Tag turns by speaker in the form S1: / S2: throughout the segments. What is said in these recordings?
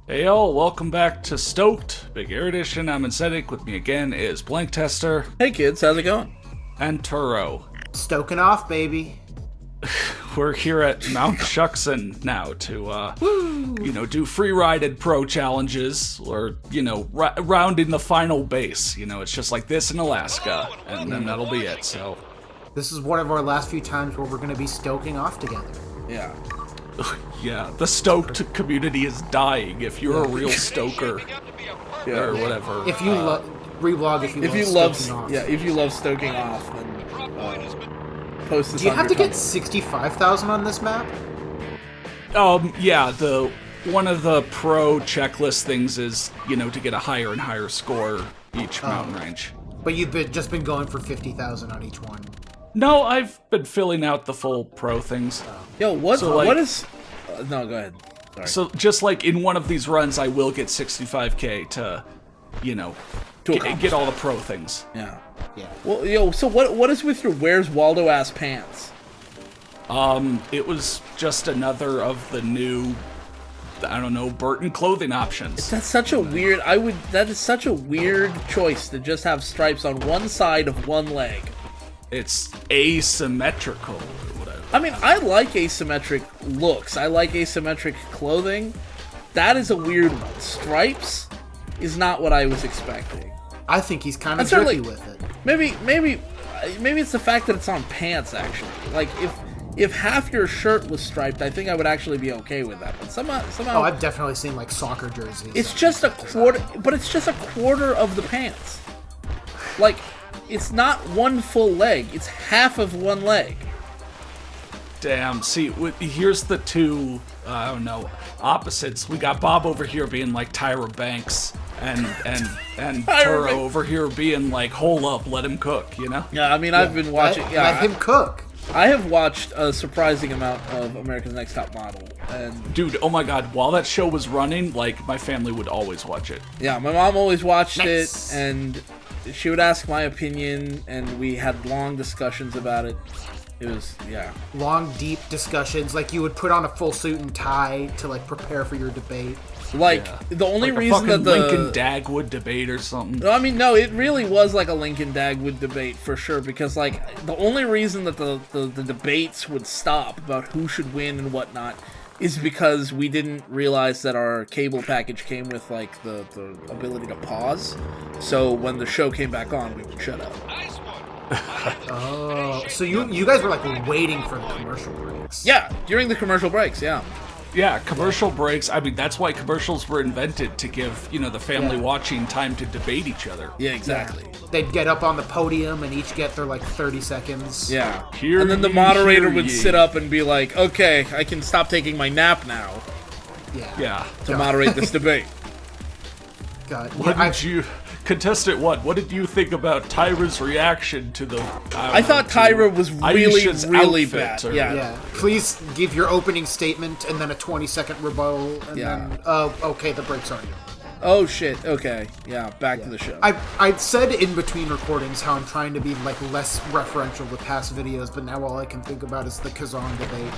S1: Hey y'all, welcome back to Stoked, Big Air Edition. I'm Incendic. With me again is Blank Tester.
S2: Hey kids, how's it going?
S1: And Turo.
S3: Stoking off, baby.
S1: We're here at Mount Shuksan now to, do Freeride and Pro challenges, or, rounding the final base. It's just like this in Alaska, and then that'll be it, so.
S3: This is one of our last few times where we're going to be stoking off together.
S2: Yeah.
S1: Yeah, the Stoked community is dying. If you're a real stoker, or whatever.
S3: If you reblog, if you love stoking off.
S2: Yeah, if you love stoking off, then post this.
S3: Do you
S2: on
S3: have
S2: your
S3: to get
S2: comment.
S3: 65,000 on this map?
S1: Yeah, one of the pro checklist things is, to get a higher and higher score each mountain range.
S3: But you've just been going for 50,000 on each one.
S1: No, I've been filling out the full pro things.
S2: Yo, what
S1: So,
S2: is? No, go ahead. Sorry.
S1: So just like in one of these runs, I will get 65k to, get all the pro things.
S2: Yeah.
S3: Yeah.
S2: Well, yo, so what is with your Where's Waldo ass pants?
S1: It was just another of the new, Burton clothing options.
S2: That's such a weird. That is such a weird choice to just have stripes on one side of one leg.
S1: It's asymmetrical or whatever.
S2: I mean, I like asymmetric looks. I like asymmetric clothing. That is a weird one. Stripes is not what I was expecting.
S3: I think he's kind of
S2: certainly-
S3: tricky with it.
S2: Maybe it's the fact that it's on pants. Actually, like if half your shirt was striped, I think I would actually be okay with that. But somehow
S3: Oh, I've definitely seen like soccer jerseys.
S2: it's just a quarter. But it's just a quarter of the pants. Like, it's not one full leg. It's half of one leg.
S1: Damn, see, here's the two, opposites. We got Bob over here being like Tyra Banks, and Turo over here being like, hold up, let him cook,
S2: Yeah, I mean, I've been watching.
S3: Let him cook.
S2: I have watched a surprising amount of America's Next Top Model, and
S1: Dude, oh my god, while that show was running, like, my family would always watch it.
S2: yeah, my mom always watched
S3: Nice.
S2: it, and she would ask my opinion, and we had long discussions about it. It was, yeah.
S3: Long, deep discussions. Like you would put on a full suit and tie to like prepare for your debate.
S2: Like, the only
S1: Like a
S2: reason that
S1: fucking
S2: the...
S1: Lincoln Dagwood debate or something.
S2: I mean, no, it really was like a Lincoln Dagwood debate for sure, because like the only reason that the debates would stop about who should win and whatnot is because we didn't realize that our cable package came with like the ability to pause. So when the show came back on, we would shut up.
S3: Oh, so you guys were like waiting for the commercial breaks.
S2: Yeah, during the commercial breaks, yeah.
S1: Yeah, commercial breaks, I mean, that's why commercials were invented, to give, the family watching time to debate each other.
S2: Yeah, exactly.
S3: They'd get up on the podium and each get their like 30 seconds.
S2: Yeah.
S1: Hear
S2: And then the
S1: ye,
S2: moderator
S1: hear
S2: would
S1: ye.
S2: sit up and be like, okay, I can stop taking my nap now
S1: Yeah.
S2: to moderate this debate.
S3: God.
S1: What
S3: Yeah,
S1: did you... Contestant one, what did you think about Tyra's reaction to the...
S2: I thought Tyra was really,
S1: Aisha's
S2: really
S1: outfit,
S2: bad.
S1: or-
S2: Yeah.
S3: Yeah. Please give your opening statement and then a 20-second rebuttal, and then okay, the breaks are you.
S2: Oh shit. Okay. Yeah. Back to the show.
S3: I said in between recordings how I'm trying to be like less referential to past videos, but now all I can think about is the Kazan debate.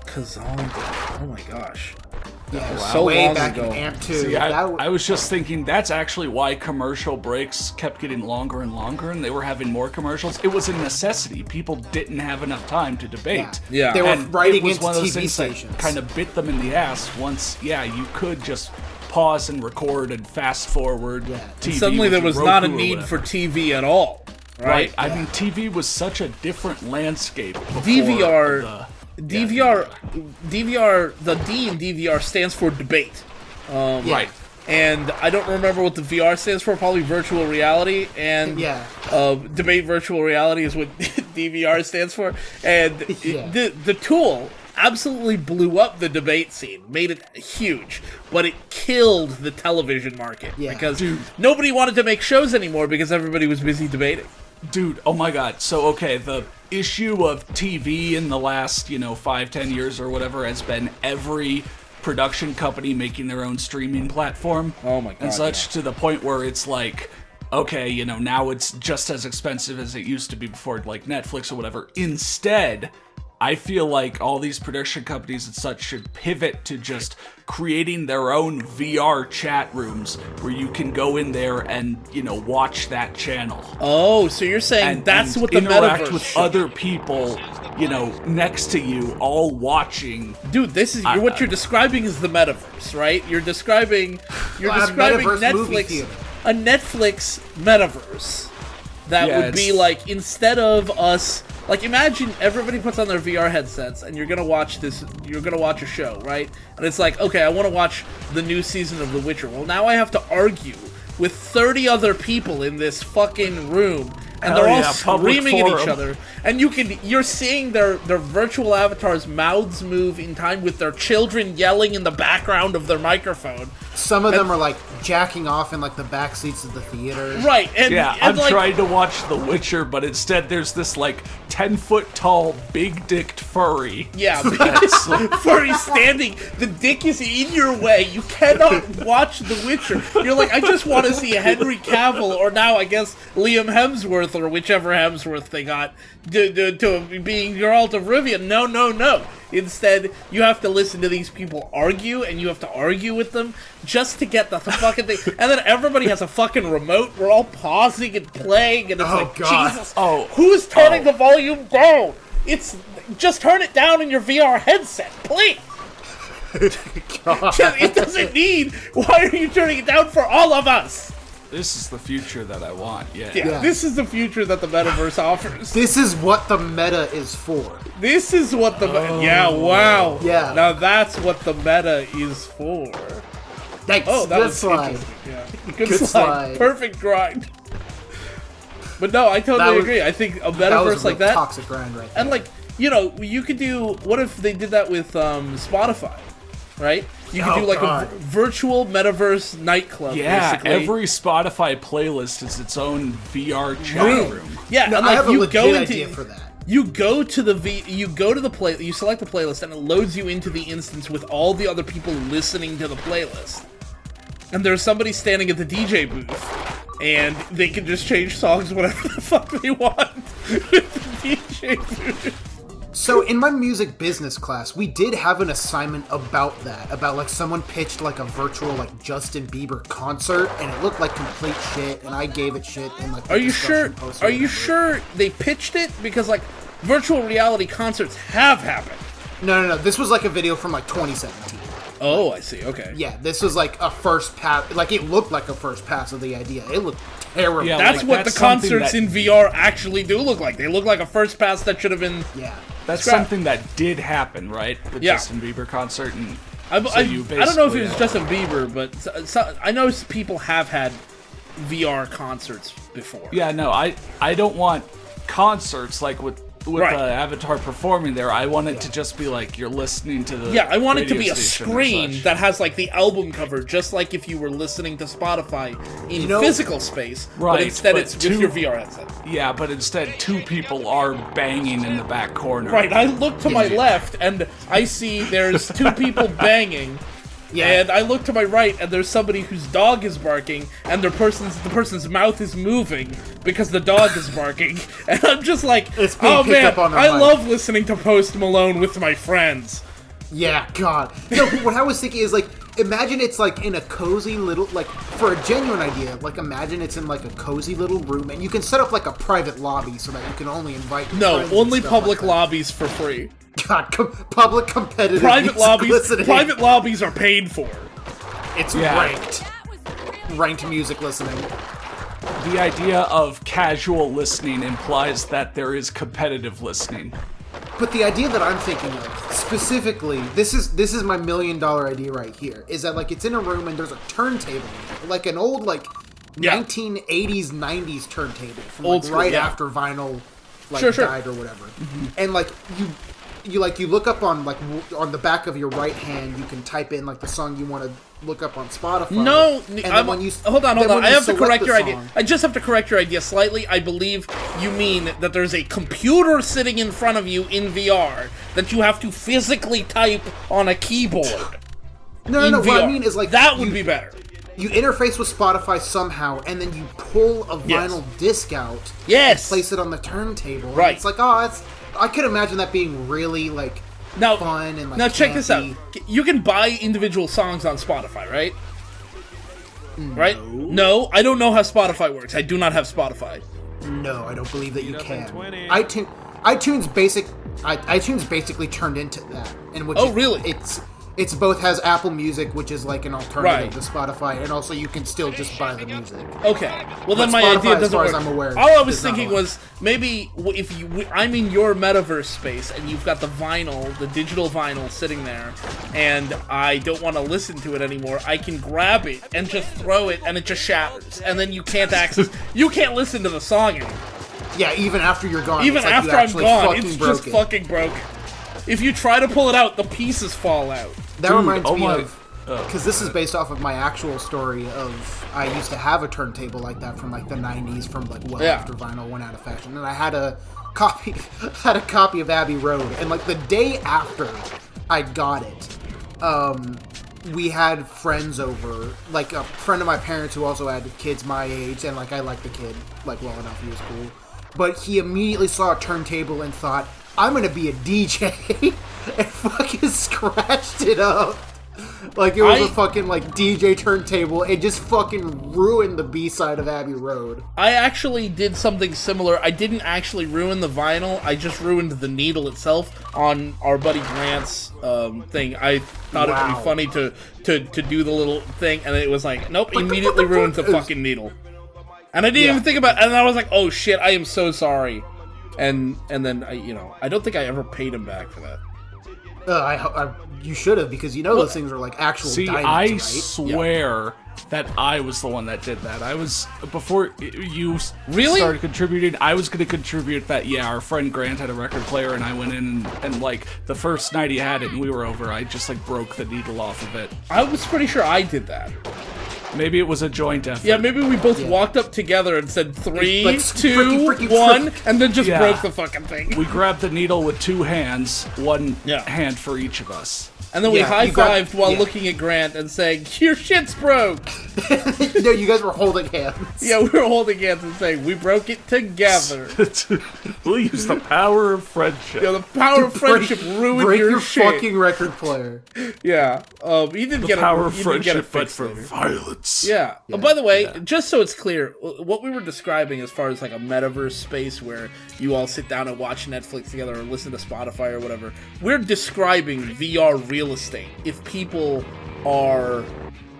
S2: Kazan. Oh my gosh.
S3: Yeah,
S2: so
S3: way
S2: long
S3: back
S2: ago.
S3: in AMP 2.
S1: See, I was just thinking that's actually why commercial breaks kept getting longer and longer, and they were having more commercials. It was a necessity. People didn't have enough time to debate.
S2: Yeah.
S3: They were
S1: And
S3: writing
S1: it was
S3: into
S1: one of those
S3: TV
S1: things that
S3: stations.
S1: kind of bit them in the ass once, you could just pause and record and fast forward TV.
S2: Suddenly there
S1: with
S2: was not a
S1: Roku or
S2: need
S1: whatever.
S2: for TV at all. Right.
S1: I mean, TV was such a different landscape before
S2: DVR. DVR. The D in DVR stands for debate.
S1: Right.
S2: And I don't remember what the VR stands for. Probably virtual reality. And debate virtual reality is what DVR stands for. And the tool absolutely blew up the debate scene, made it huge, but it killed the television market because nobody wanted to make shows anymore because everybody was busy debating.
S1: Dude, oh my god. So, okay, the issue of TV in the last, 5-10 years or whatever has been every production company making their own streaming platform.
S2: Oh my god.
S1: And such, to the point where it's like, okay, now it's just as expensive as it used to be before, like Netflix or whatever. Instead, I feel like all these production companies and such should pivot to just creating their own VR chat rooms where you can go in there and, watch that channel.
S2: Oh, so you're saying that's what the
S1: interact
S2: metaverse
S1: with
S2: should.
S1: other people, next to you, all watching.
S2: Dude, this is what you're describing is the metaverse, right? You're describing Netflix, a Netflix metaverse that would be like, instead of us, like, imagine everybody puts on their VR headsets and you're gonna watch a show, right? And it's like, okay, I want to watch the new season of The Witcher. Well, now I have to argue with 30 other people in this fucking room, and they're all screaming at each other, and you're seeing their virtual avatars' mouths move in time with their children yelling in the background of their microphone.
S3: Some of them are like jacking off in like the back seats of the theater.
S2: Right,
S1: I'm trying to watch The Witcher, but instead there's this like 10-foot tall, big-dicked furry.
S2: Yeah, furry standing. The dick is in your way. You cannot watch The Witcher. You're like, I just want to see Henry Cavill, or now I guess Liam Hemsworth, or whichever Hemsworth they got, to being Geralt of Rivia. No. Instead, you have to listen to these people argue, and you have to argue with them just to get the fucking thing. And then everybody has a fucking remote. We're all pausing and playing, and it's Jesus. Who's turning the volume down? It's just turn it down in your VR headset, please. It doesn't need. Why are you turning it down for all of us?
S1: This is the future that I want, yeah.
S2: This is the future that the metaverse offers.
S3: This is what the meta is for.
S2: This is what the... wow.
S3: Yeah.
S2: Now that's what the meta is for.
S3: Thanks.
S2: Oh, that was
S3: slide.
S2: Yeah. Good slide. Perfect grind. But no, I totally agree. I think a metaverse like that...
S3: toxic grind right there.
S2: And like, you could do... What if they did that with Spotify? Right? You could do like a virtual metaverse nightclub.
S1: Yeah,
S2: basically.
S1: every Spotify playlist is its own VR chat room.
S2: Yeah,
S3: no,
S2: and
S3: I have a
S2: you
S3: legit
S2: go
S3: idea for that.
S2: You go to you select the playlist, and it loads you into the instance with all the other people listening to the playlist. And there's somebody standing at the DJ booth, and they can just change songs whatever the fuck they want with the DJ booth.
S3: So in my music business class, we did have an assignment about that. About like someone pitched like a virtual like Justin Bieber concert, and it looked like complete shit, and I gave it shit. And like,
S2: are you sure they pitched it? Because like virtual reality concerts have happened.
S3: No. This was like a video from like 2017.
S2: Oh, I see. Okay.
S3: Yeah, this was like a first pass. Like it looked like a first pass of the idea. It looked terrible.
S2: Yeah, that's what the concerts in VR actually do look like. They look like a first pass that should have been.
S3: Yeah.
S1: That's something that did happen, right? The Justin Bieber concert. And
S2: I don't know if it was Justin Bieber, but I know people have had VR concerts before.
S1: Yeah, no, I don't want concerts like with Avatar performing there. I want it to just be like you're listening to the
S2: I want it to be a screen that has like the album cover, just like if you were listening to Spotify in physical space,
S1: right?
S2: But instead it's with your VR headset.
S1: Yeah, but instead two people are banging in the back corner.
S2: Right, I look to my left and I see there's two people banging. Yeah. And I look to my right, and there's somebody whose dog is barking, and the person's mouth is moving because the dog is barking. And I'm just like, oh man, I love listening to Post Malone with my friends.
S3: Yeah, God. No, what I was thinking is like, imagine it's like in a cozy little, like, for a genuine idea, like imagine it's in like a cozy little room, and you can set up like a private lobby so that you can only invite your friends
S2: only
S3: and stuff
S2: public
S3: like that.
S2: lobbies for free.
S3: God, public competitive
S2: private
S3: listening.
S2: Private lobbies are paid for.
S3: It's ranked music listening.
S1: The idea of casual listening implies that there is competitive listening.
S3: But the idea that I'm thinking of specifically, this is my $1 million idea right here, is that like it's in a room and there's a turntable, like an old like 1980s 90s turntable from like after vinyl died or whatever, and like you look up on like on the back of your right hand, you can type in like the song you want to look up on Spotify.
S2: No, hold on. I have to correct your idea. I just have to correct your idea slightly. I believe you mean that there's a computer sitting in front of you in VR that you have to physically type on a keyboard.
S3: No. What I mean is like
S2: that would be better.
S3: You interface with Spotify somehow, and then you pull a vinyl disc out.
S2: Yes.
S3: And place it on the turntable.
S2: Right.
S3: And it's like, I could imagine that being really like fun and like.
S2: Now check this out.
S3: campy.
S2: You can buy individual songs on Spotify, right?
S3: No.
S2: Right? No, I don't know how Spotify works. I do not have Spotify.
S3: No, I don't believe that you can. iTunes basically turned into that, and
S2: really?
S3: It's both has Apple Music, which is like an alternative to Spotify, and also you can still just buy the music.
S2: Okay, well then
S3: But
S2: my
S3: Spotify,
S2: idea doesn't
S3: as far
S2: work.
S3: as I'm aware,
S2: All I was
S3: does not
S2: thinking
S3: allow.
S2: was maybe if I'm in your metaverse space and you've got the vinyl, the digital vinyl sitting there, and I don't want to listen to it anymore, I can grab it and just throw it, and it just shatters, and then you can't listen to the song anymore.
S3: Yeah, even after you're gone.
S2: Even
S3: it's like
S2: after
S3: you
S2: I'm
S3: actually
S2: gone,
S3: fucking
S2: it's
S3: broke
S2: just
S3: it.
S2: fucking broke. If you try to pull it out, the pieces fall out.
S3: That reminds me
S1: my-
S3: of, because this is based off of my actual story of, I used to have a turntable like that from like the 90s, from like after vinyl went out of fashion, and I had a copy of Abbey Road, and like the day after I got it, we had friends over, like a friend of my parents who also had kids my age, and like I liked the kid like well enough, he was cool, but he immediately saw a turntable and thought, I'm gonna be a DJ, and fucking scratched it up. Like, it was a fucking, like, DJ turntable. It just fucking ruined the B-side of Abbey Road.
S2: I actually did something similar. I didn't actually ruin the vinyl. I just ruined the needle itself on our buddy Grant's thing. I thought it would be funny to do the little thing, and it was like, nope, immediately ruined the fucking needle. And I didn't even think about it, and I was like, oh shit, I am so sorry. And then, I don't think I ever paid him back for that.
S3: You should have, because those things are like actual diamonds,
S1: I
S3: right?
S1: swear that I was the one that did that. I was, before you
S2: Really?
S1: started contributing, I was going to contribute that, our friend Grant had a record player, and I went in and like, the first night he had it and we were over, I just, like, broke the needle off of it.
S2: I was pretty sure I did that.
S1: Maybe it was a joint effort.
S2: Yeah, maybe we both walked up together and said 3,
S3: Like,
S2: 2,
S3: freaky
S2: 1, and then just broke the fucking thing.
S1: We grabbed the needle with two hands, one
S2: Yeah.
S1: hand for each of us.
S2: And then we
S3: Yeah,
S2: high-fived while looking at Grant and saying, your shit's broke!
S3: No, you guys were holding hands.
S2: Yeah, we were holding hands and saying, we broke it together.
S1: We'll use the power of friendship.
S2: Yeah, the power of friendship ruined
S3: break
S2: your shit.
S3: fucking record player.
S2: Yeah, he didn't get
S1: Power
S2: it.
S1: of
S2: He didn't get it
S1: friendship, but
S2: fixed
S1: for
S2: later.
S1: violence.
S2: Yeah. By the way, just so it's clear, what we were describing as far as like a metaverse space where you all sit down and watch Netflix together or listen to Spotify or whatever, we're describing VR real estate. If people are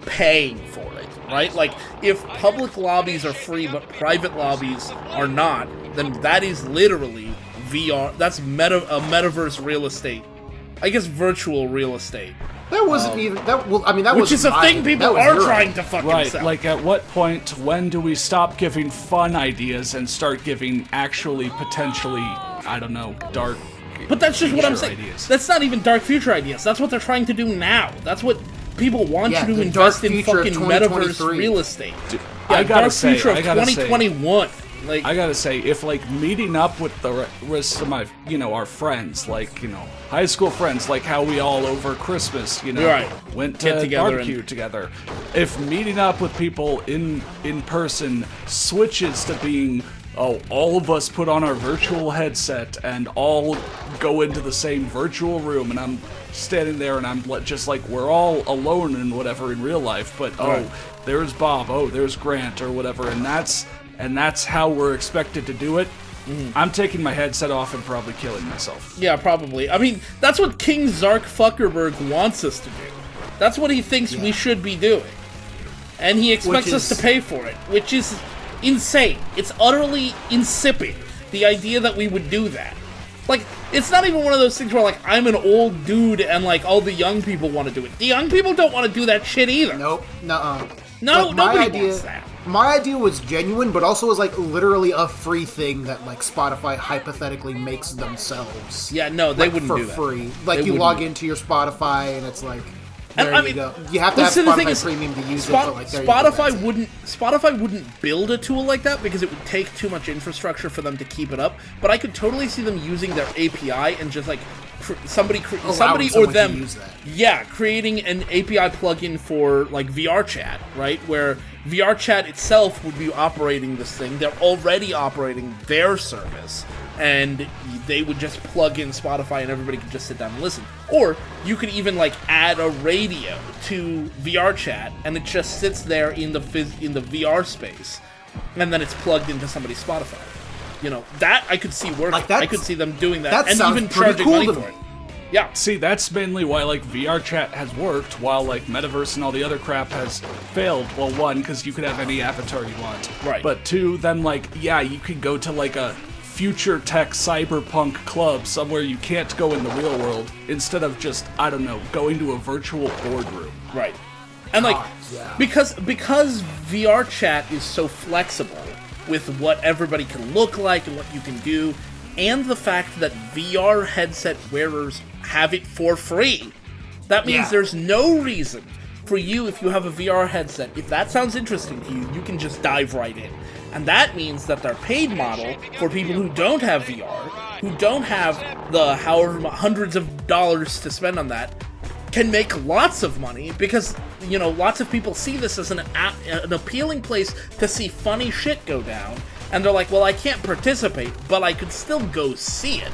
S2: paying for it, right? Like, if public lobbies are free but private lobbies are not, then that is literally VR. That's a metaverse real estate. I guess virtual real estate.
S3: That wasn't even that. Well, I mean, that
S2: Which
S3: was
S2: is a thing people are trying to fucking
S1: Right,
S2: sell.
S1: like at what point, when do we stop giving fun ideas and start giving actually potentially, I don't know, dark
S2: But that's just what I'm
S1: future
S2: saying.
S1: ideas?
S2: That's not even dark future ideas. That's what they're trying to do now. That's what people want
S3: Yeah,
S2: you to
S3: the dark
S2: invest in
S3: future of
S2: fucking metaverse
S3: 2023.
S2: real estate.
S1: I gotta
S2: dark
S1: say,
S2: future of
S1: I gotta say-
S2: 2021. Like,
S1: I gotta say, if like meeting up with the rest of my, our friends, like, high school friends, like how we all over Christmas,
S2: Right.
S1: went
S2: Get
S1: to
S2: together
S1: barbecue together. If meeting up with people in person switches to being, all of us put on our virtual headset and all go into the same virtual room, and I'm standing there and I'm just like, we're all alone and whatever in real life, but
S2: Right.
S1: there's Bob, there's Grant or whatever, and that's how we're expected to do it. I'm taking my headset off and probably killing myself.
S2: yeah, probably. I mean, that's what King Zark Fuckerberg wants us to do. That's what he thinks we should be doing. And he expects us to pay for it, which is insane. It's utterly insipid, the idea that we would do that. Like, it's not even one of those things where, like, I'm an old dude and, like, all the young people want to do it. The young people don't want to do that shit either.
S3: Nope. Nuh-uh.
S2: No,
S3: Like,
S2: nobody wants that.
S3: My idea was genuine, but also was like literally a free thing that like Spotify hypothetically makes themselves.
S2: Yeah, no, they
S3: like,
S2: wouldn't
S3: for
S2: do that.
S3: free. Like
S2: They
S3: you
S2: wouldn't
S3: log
S2: do
S3: into your Spotify and it's like
S2: And,
S3: there
S2: I
S3: you
S2: mean,
S3: go. You have to have
S2: listen, the thing
S3: Spotify
S2: is,
S3: Premium to use it, but like there you go,
S2: Spotify
S3: that's it.
S2: Spotify wouldn't build a tool like that because it would take too much infrastructure for them to keep it up. But I could totally see them using their API and just like somebody or
S3: someone to
S2: them,
S3: use that.
S2: yeah, creating an API plugin for like VR chat, right? Where VR chat itself would be operating this thing. They're already operating their service. and they would just plug in Spotify and everybody could just sit down and listen. Or you could even like add a radio to VR chat, and it just sits there in the VR space, and then it's plugged into somebody's Spotify. You know, that I could see working. Like I could see them doing that and even charging money for it. Yeah.
S1: See, that's mainly why, like, VR chat has worked, while, like, Metaverse and all the other crap has failed. Well, one, because you could have any avatar you want.
S2: Right.
S1: But two, then, like, yeah, you could go to, like, a future tech cyberpunk club somewhere you can't go in the real world, instead of just, I don't know, going to a virtual boardroom.
S2: Right. And, like, because VR chat is so flexible with what everybody can look like and what you can do, and the fact that VR headset wearers have it for free. That means there's no reason for you, if you have a VR headset, if that sounds interesting to you, you can just dive right in. And that means that their paid model for people who don't have VR, who don't have the however hundreds of dollars to spend on that, can make lots of money because, you know, lots of people see this as an appealing place to see funny shit go down. And they're like, well, I can't participate, but I could still go see it.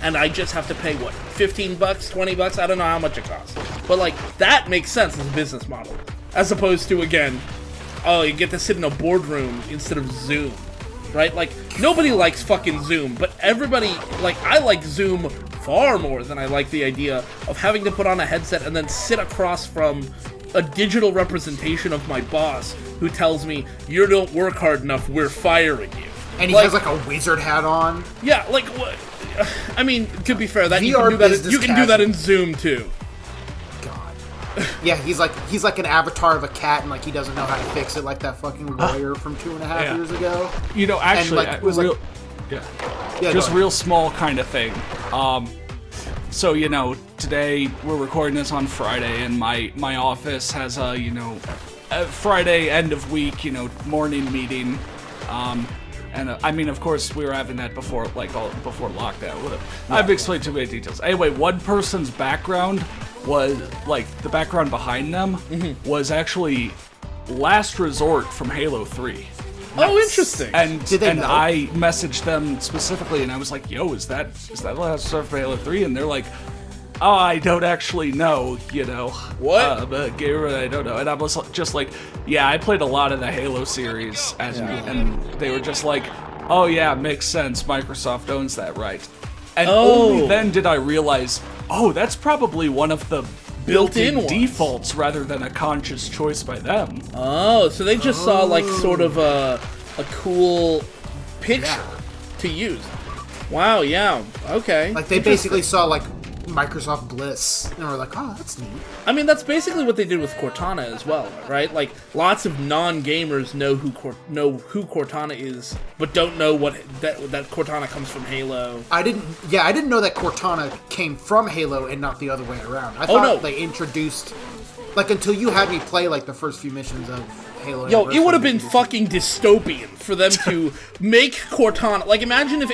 S2: And I just have to pay, what, $15, $20? I don't know how much it costs. But, like, that makes sense as a business model. As opposed to, again, oh, you get to sit in a boardroom instead of Zoom. Right? Like, nobody likes fucking Zoom, but everybody, like, I like Zoom far more than I like the idea of having to put on a headset and then sit across from a digital representation of my boss who tells me, you don't work hard enough, we're firing you.
S3: And he has like a wizard hat on.
S2: Yeah, like, I mean, to be fair, that you can do that in Zoom too.
S3: God. Yeah, he's like an avatar of a cat, and like he doesn't know how to fix it, like that fucking lawyer from 2.5 years ago.
S1: You know, actually,
S3: and, like,
S1: just real small kind of thing. So, you know, today we're recording this on Friday, and my office has a, you know, a Friday end of week, you know, morning meeting. And I mean, of course, we were having that before, before lockdown. I've explained too many details. Anyway, one person's background was, like, the background behind them was actually Last Resort from Halo 3.
S2: Oh, interesting.
S1: And I messaged them specifically, and I was like, "Yo, is that Last Resort from Halo 3?" And they're like, "Oh, I don't actually know, you know."
S2: What?
S1: Gamer, I don't know. And I was just like, "Yeah, I played a lot of the Halo series," and they were just like, "Oh yeah, makes sense. Microsoft owns that, right?" And only then did I realize, oh, that's probably one of the built-in defaults rather than a conscious choice by them.
S2: Oh, so they just saw like sort of a cool picture to use. Wow, yeah, okay.
S3: Like they basically saw like Microsoft Bliss and were like, oh, that's neat.
S2: I mean, that's basically what they did with Cortana as well, right? Like lots of non-gamers know who Cortana is, but don't know that Cortana comes from Halo.
S3: I didn't know that Cortana came from Halo and not the other way around. I thought they introduced, like, until you had me play like the first few missions of Halo.
S2: Yo, it would have been fucking dystopian for them to make Cortana. Like, imagine if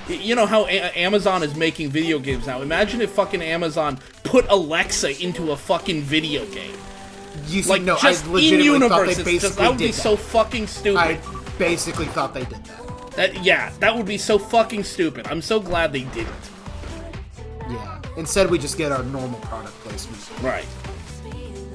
S2: you know how Amazon is making video games now. Imagine if fucking Amazon put Alexa into a fucking video game.
S3: Like, no, I legitimately thought they basically did
S2: that would be so fucking stupid.
S3: I basically thought they did that.
S2: That would be so fucking stupid. I'm so glad they didn't.
S3: Yeah. Instead, we just get our normal product placement.
S2: Right.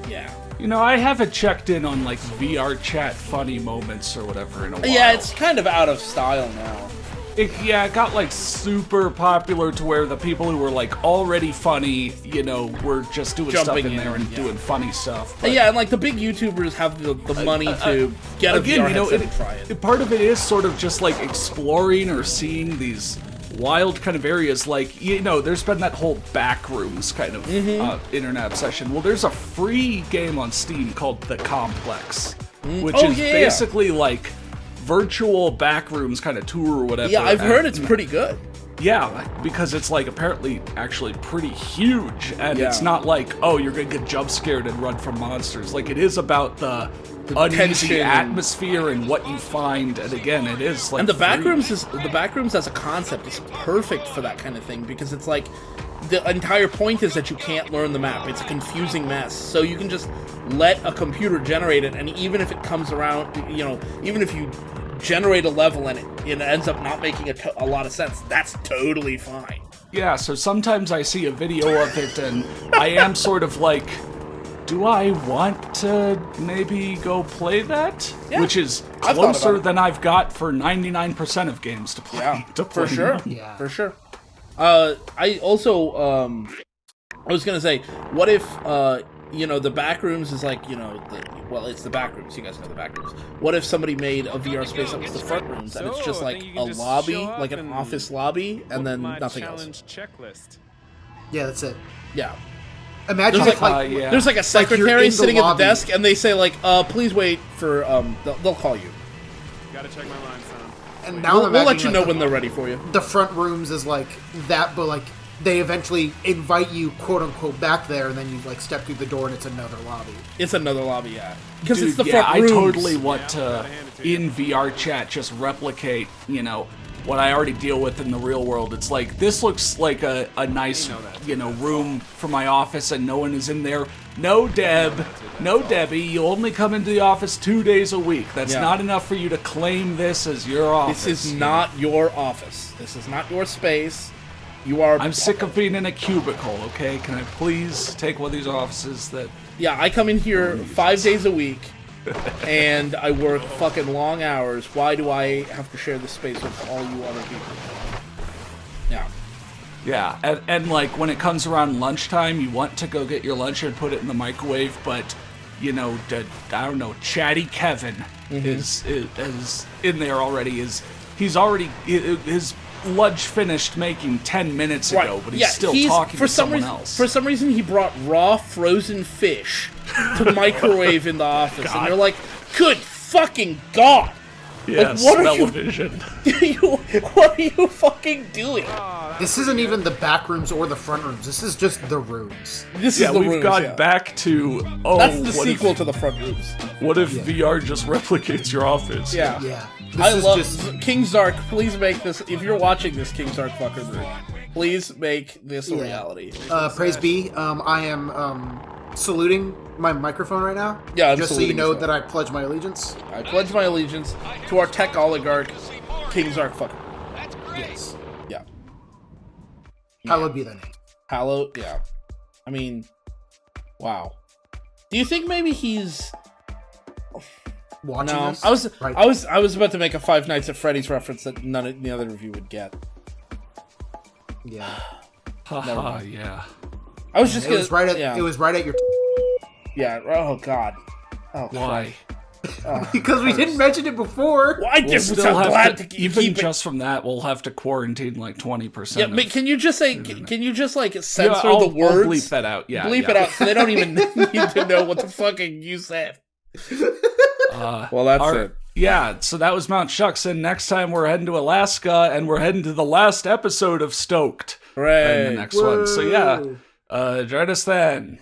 S2: Yeah.
S1: You know, I haven't checked in on, like, VR chat funny moments or whatever in a while.
S2: Yeah, it's kind of out of style now.
S1: It got, like, super popular to where the people who were, like, already funny, you know, were just doing stuff in there and doing funny stuff. But,
S2: yeah, and, like, the big YouTubers have the money to get a VR headset and try it.
S1: Part of it is sort of just, like, exploring or seeing these wild kind of areas. Like, you know, there's been that whole Backrooms kind of internet obsession. Well, there's a free game on Steam called The Complex, which is basically like virtual Backrooms kind of tour or whatever.
S2: Yeah, I've heard it's pretty good.
S1: Yeah, because it's like apparently actually pretty huge, and it's not like, oh, you're gonna get jump scared and run from monsters. Like, it is about the uneasy atmosphere and what you find, and again, it is like.
S2: And the Backrooms as a concept is perfect for that kind of thing, because it's like the entire point is that you can't learn the map. It's a confusing mess, so you can just let a computer generate it, and even if it comes around, you know, even if you generate a level and it ends up not making a lot of sense, that's totally fine.
S1: Yeah, so sometimes I see a video of it and I am sort of like, do I want to maybe go play that?
S2: Yeah,
S1: which is closer than I've got for 99% of games to play.
S2: Yeah,
S1: for
S2: sure.
S3: Yeah.
S2: For sure. I also, I was gonna say, what if, the back rooms is like, it's the back rooms. You guys know the back rooms. What if somebody made a VR space that was the front rooms, and it's just like a lobby, like an office lobby, and then nothing else?
S4: Checklist.
S3: Yeah, that's it.
S2: Yeah.
S3: Imagine
S2: There's
S3: if,
S2: there's like a secretary sitting at the
S3: lobby.
S2: desk, and they say like, please wait for, they'll call you.
S4: Gotta check my line, son.
S3: And now
S2: We'll
S3: I'm
S2: let
S3: imagining,
S2: you know when they're ready for you.
S3: The front rooms is like that, but like they eventually invite you, quote unquote, back there, and then you like step through the door, and it's another lobby.
S2: It's another lobby, yeah. Because
S1: Dude,
S2: it's the front
S1: I
S2: rooms.
S1: totally want to, in VR chat, just replicate, what I already deal with in the real world. It's like, this looks like a nice, room for my office and no one is in there. No, Deb. No, Debbie. You only come into the office 2 days a week. That's not enough for you to claim this as your office.
S2: This is not your office. This is not your space. You are...
S1: I'm sick of being in a cubicle, okay? Can I please take one of these offices that...
S2: Yeah, I come in here 5 days a week, and I work fucking long hours. Why do I have to share this space with all you other people? Yeah.
S1: Yeah, and like, when it comes around lunchtime, you want to go get your lunch and put it in the microwave, but, I don't know, Chatty Kevin is in there already. He's already... His lunch finished making 10 minutes ago, but he's still talking to someone else.
S2: For some reason, he brought raw frozen fish to microwave in the office, and you're like, good fucking God!
S1: Yeah,
S2: like, what are you fucking doing?
S3: This isn't even the back rooms or the front rooms. This is just the rooms.
S2: This is the
S1: we've
S2: rooms,
S1: got back to...
S2: That's the sequel to the front rooms.
S1: What if VR just replicates your office?
S2: Yeah.
S3: Yeah.
S2: I love King Zark. Please make this. If you're watching this, King Zark fucker, please make this a reality.
S3: Praise be. I am saluting my microphone right now.
S2: Yeah, I'm
S3: just so you know that I pledge my allegiance.
S2: I pledge my allegiance to our tech oligarch, King Zark fucker.
S3: Yes.
S2: Yeah.
S3: Hallowed be thy name.
S2: Hallowed. Yeah. I mean, wow. Do you think maybe he's
S3: watching this?
S2: I was about to make a Five Nights at Freddy's reference that none of the other review would get.
S3: Yeah.
S1: Haha, yeah.
S2: I was just
S3: it was right at your
S2: Yeah, oh god. Oh,
S1: why?
S3: Because we didn't mention it before.
S2: Well, I just was glad to
S1: even
S2: keep
S1: just from that, we'll have to quarantine like 20%.
S2: Yeah, can you just say? Can you just like censor
S1: the
S2: words?
S1: I'll bleep that out. Yeah,
S2: bleep it out so they don't even need to know what the fucking you said. Well, that's it.
S1: Yeah, so that was Mount Shuksan. Next time we're heading to Alaska, and we're heading to the last episode of Stoked.
S2: Right.
S1: In the next one. So yeah, join us then.